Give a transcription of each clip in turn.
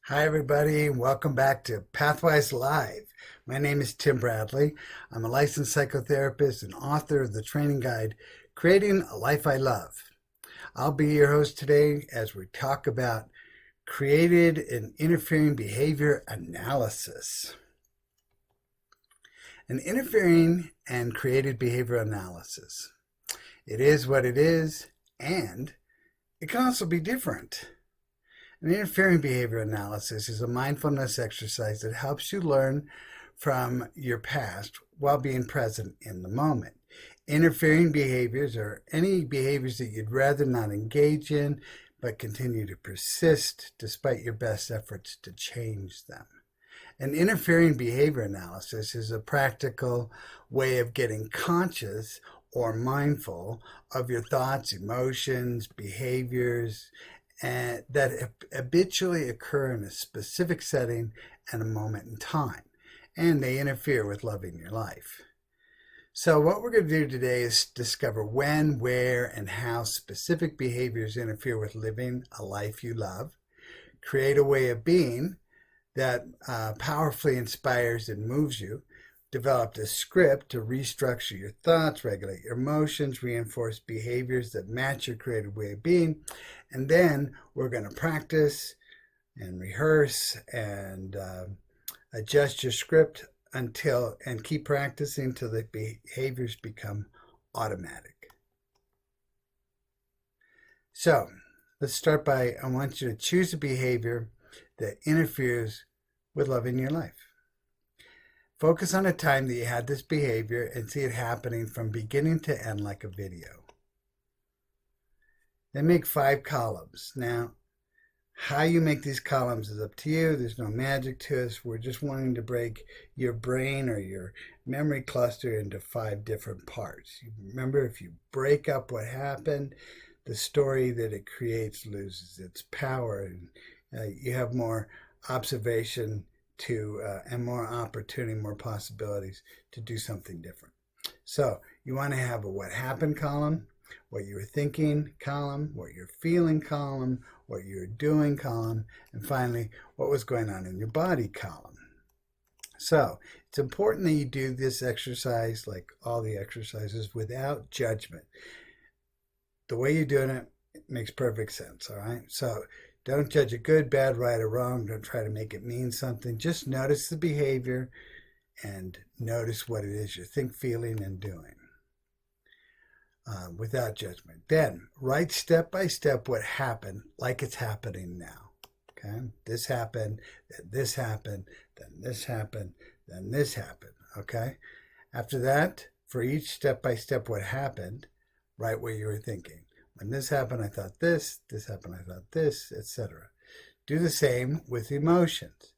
Hi, everybody. Welcome back to Pathwise Live. My name is Tim Bradley. I'm a licensed psychotherapist and author of the training guide, Creating a Life I Love. I'll be your host today as we talk about created and interfering behavior analysis. An interfering and created behavior analysis. It is what it is, and it can also be different. An interfering behavior analysis is a mindfulness exercise that helps you learn from your past while being present in the moment. Interfering behaviors are any behaviors that you'd rather not engage in but continue to persist despite your best efforts to change them. An interfering behavior analysis is a practical way of getting conscious or mindful of your thoughts, emotions, behaviors, and that habitually occur in a specific setting and a moment in time, and they interfere with loving your life. So what we're going to do today is discover when, where, and how specific behaviors interfere with living a life you love, create a way of being that powerfully inspires and moves you, developed a script to restructure your thoughts, regulate your emotions, reinforce behaviors that match your creative way of being, and then we're going to practice and rehearse and adjust your script and keep practicing until the behaviors become automatic. So let's start by, I want you to choose a behavior that interferes with loving your life. Focus on a time that you had this behavior and see it happening from beginning to end like a video. Then make 5 columns. Now, how you make these columns is up to you. There's no magic to us. We're just wanting to break your brain or your memory cluster into 5 different parts. Remember, if you break up what happened, the story that it creates loses its power, and you have more observation and more opportunity, more possibilities to do something different. So you want to have a what happened column, what you were thinking column, what you're feeling column, what you're doing column, and finally, what was going on in your body column. So it's important that you do this exercise, like all the exercises, without judgment. The way you're doing it makes perfect sense, all right? So don't judge it good, bad, right, or wrong. Don't try to make it mean something. Just notice the behavior and notice what it is you're feeling, and doing without judgment. Then write step by step what happened like it's happening now. Okay? This happened, then this happened, then this happened, then this happened. Okay? After that, for each step by step what happened, write what you were thinking. When this happened, I thought this happened, I thought this, etc. Do the same with emotions.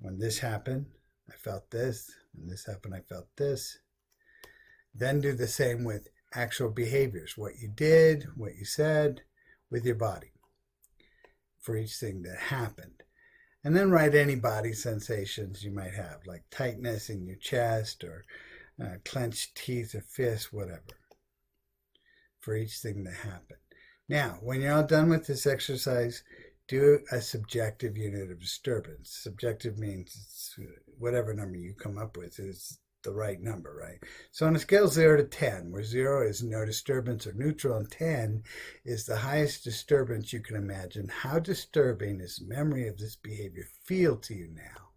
When this happened, I felt this. When this happened, I felt this. Then do the same with actual behaviors, what you did, what you said, with your body for each thing that happened. And then write any body sensations you might have, like tightness in your chest or clenched teeth or fists, whatever, for each thing that happened. Now, when you're all done with this exercise, do a subjective unit of disturbance. Subjective means it's whatever number you come up with is the right number, right? So on a scale of 0 to 10, where 0 is no disturbance or neutral and 10 is the highest disturbance you can imagine, how disturbing does memory of this behavior feel to you now?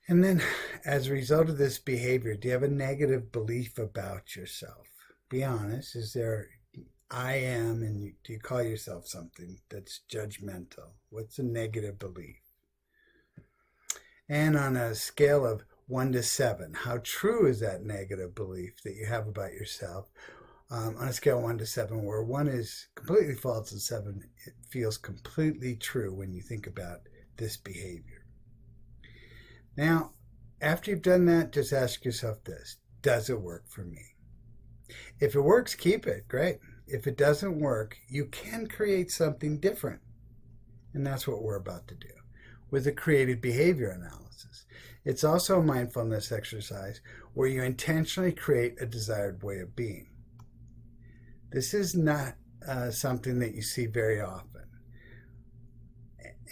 And then as a result of this behavior, do you have a negative belief about yourself? Be honest. Is there I am, and do you call yourself something that's judgmental? What's a negative belief? And on a scale of 1 to 7, how true is that negative belief that you have about yourself? On a scale of 1 to 7, where 1 is completely false and 7 it feels completely true when you think about this behavior. Now, after you've done that, just ask yourself this: does it work for me? If it works, keep it. Great. If it doesn't work, you can create something different. And that's what we're about to do with a created behavior analysis. It's also a mindfulness exercise where you intentionally create a desired way of being. This is not something that you see very often.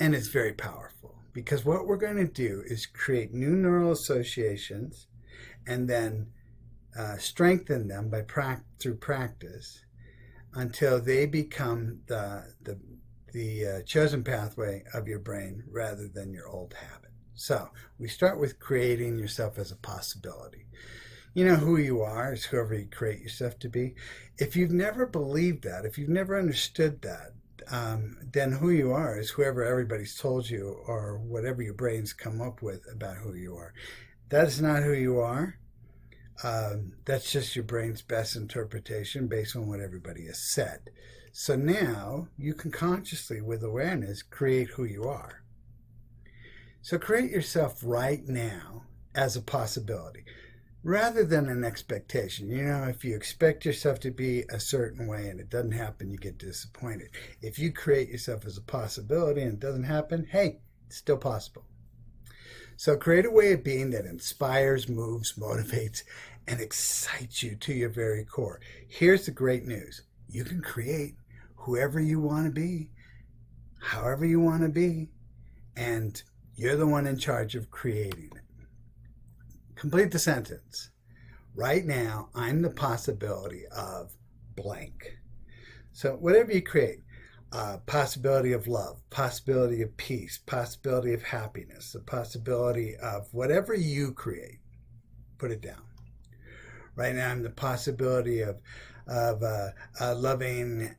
And it's very powerful because what we're going to do is create new neural associations and then strengthen them through practice until they become the chosen pathway of your brain rather than your old habit. So we start with creating yourself as a possibility. You know who you are is whoever you create yourself to be. If you've never believed that, if you've never understood that, then who you are is whoever everybody's told you or whatever your brain's come up with about who you are. That is not who you are. That's just your brain's best interpretation based on what everybody has said. So now you can consciously, with awareness, create who you are. So create yourself right now as a possibility rather than an expectation. You know, if you expect yourself to be a certain way and it doesn't happen, you get disappointed. If you create yourself as a possibility and it doesn't happen, hey, it's still possible. So create a way of being that inspires, moves, motivates, and excites you to your very core. Here's the great news. You can create whoever you want to be, however you want to be, and you're the one in charge of creating it. Complete the sentence. Right now, I'm the possibility of blank. So whatever you create, possibility of love, possibility of peace, possibility of happiness, the possibility of whatever you create, put it down. Right now, I'm the possibility of a loving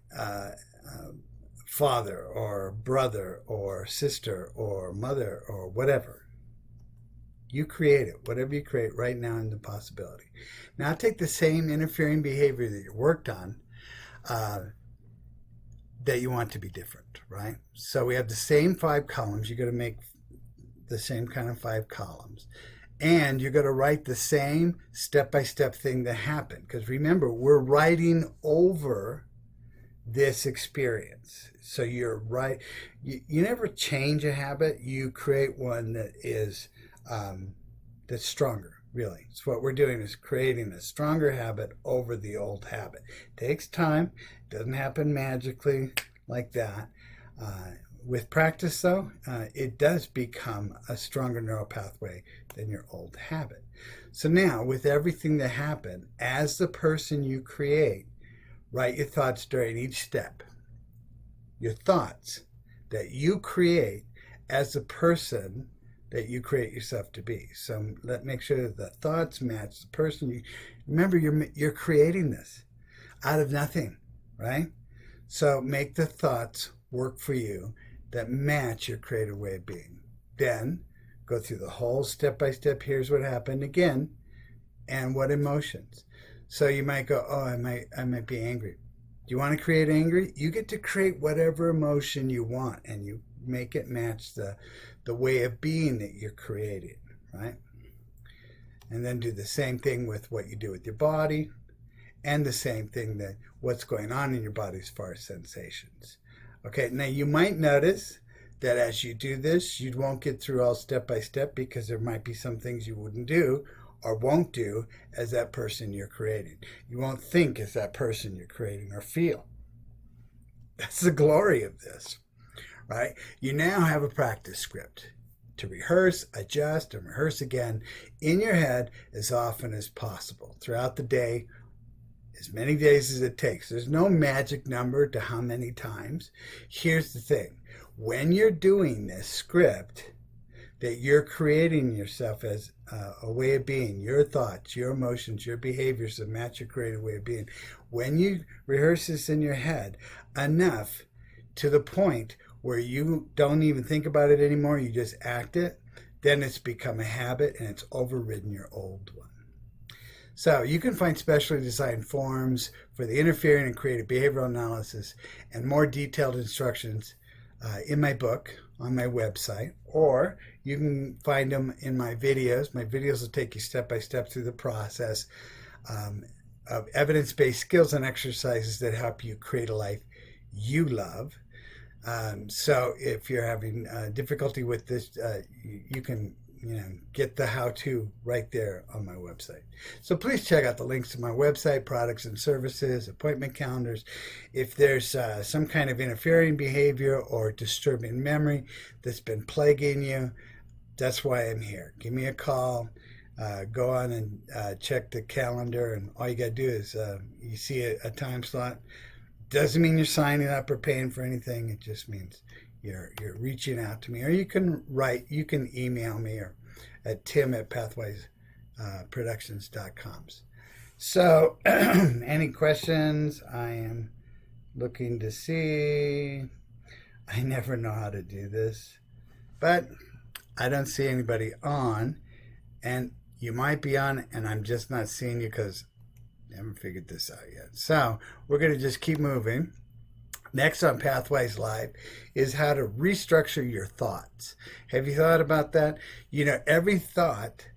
father or brother or sister or mother or whatever. You create it. Whatever you create right now in the possibility. Now take the same interfering behavior that you worked on that you want to be different, right? So we have the same 5 columns. You're going to make the same kind of 5 columns. And you're going to write the same step-by-step thing that happened. Because remember, we're writing over this experience. So you're right. You never change a habit. You create one that is that's stronger, really. So what we're doing is creating a stronger habit over the old habit. It takes time. It doesn't happen magically like that. With practice, though, it does become a stronger neural pathway than your old habit. So now, with everything that happened, as the person you create, write your thoughts during each step. Your thoughts that you create as the person that you create yourself to be. So make sure that the thoughts match the person you. Remember, you're creating this out of nothing, right? So make the thoughts work for you that match your creative way of being. Then go through the whole step-by-step. Here's what happened again, and what emotions. So you might go, oh, I might be angry. Do you want to create angry? You get to create whatever emotion you want, and you make it match the way of being that you're creating, right? And then do the same thing with what you do with your body, and the same thing that what's going on in your body as far as sensations. Okay, now you might notice that as you do this, you won't get through all step by step because there might be some things you wouldn't do or won't do as that person you're creating. You won't think as that person you're creating or feel. That's the glory of this, right? You now have a practice script to rehearse, adjust, and rehearse again in your head as often as possible throughout the day, as many days as it takes. There's no magic number to how many times. Here's the thing. When you're doing this script that you're creating yourself as a way of being, your thoughts, your emotions, your behaviors that match your creative way of being, when you rehearse this in your head enough to the point where you don't even think about it anymore, you just act it, then it's become a habit and it's overridden your old one. So you can find specially designed forms for the interfering and creative behavioral analysis and more detailed instructions in my book on my website, or you can find them in my videos. My videos will take you step by step through the process of evidence-based skills and exercises that help you create a life you love. So if you're having difficulty with this, you can get the how-to right there on my website. So please check out the links to my website, products and services, appointment calendars. If there's some kind of interfering behavior or disturbing memory that's been plaguing you, that's why I'm here. Give me a call. Go on and check the calendar, and all you got to do is you see a time slot. Doesn't mean you're signing up or paying for anything. It just means you're reaching out to me, or you can email me or at tim@pathwaysproductions.com. So any questions? I am looking to see. I never know how to do this, but I don't see anybody on, and you might be on and I'm just not seeing you because I haven't figured this out yet. So we're going to just keep moving. Next on Pathways Live is how to restructure your thoughts. Have you thought about that? Every thought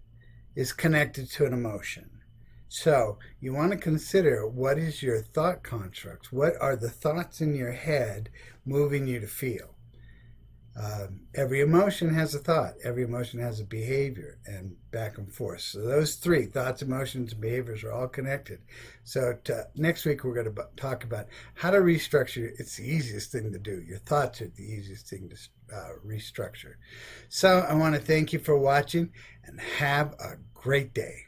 is connected to an emotion. So you want to consider, what is your thought constructs? What are the thoughts in your head moving you to feel? Every emotion has a thought. Every emotion has a behavior, and back and forth. So those three, thoughts, emotions, and behaviors, are all connected. So next week we're going to talk about how to restructure. It's the easiest thing to do. Your thoughts are the easiest thing to restructure. So I want to thank you for watching, and have a great day.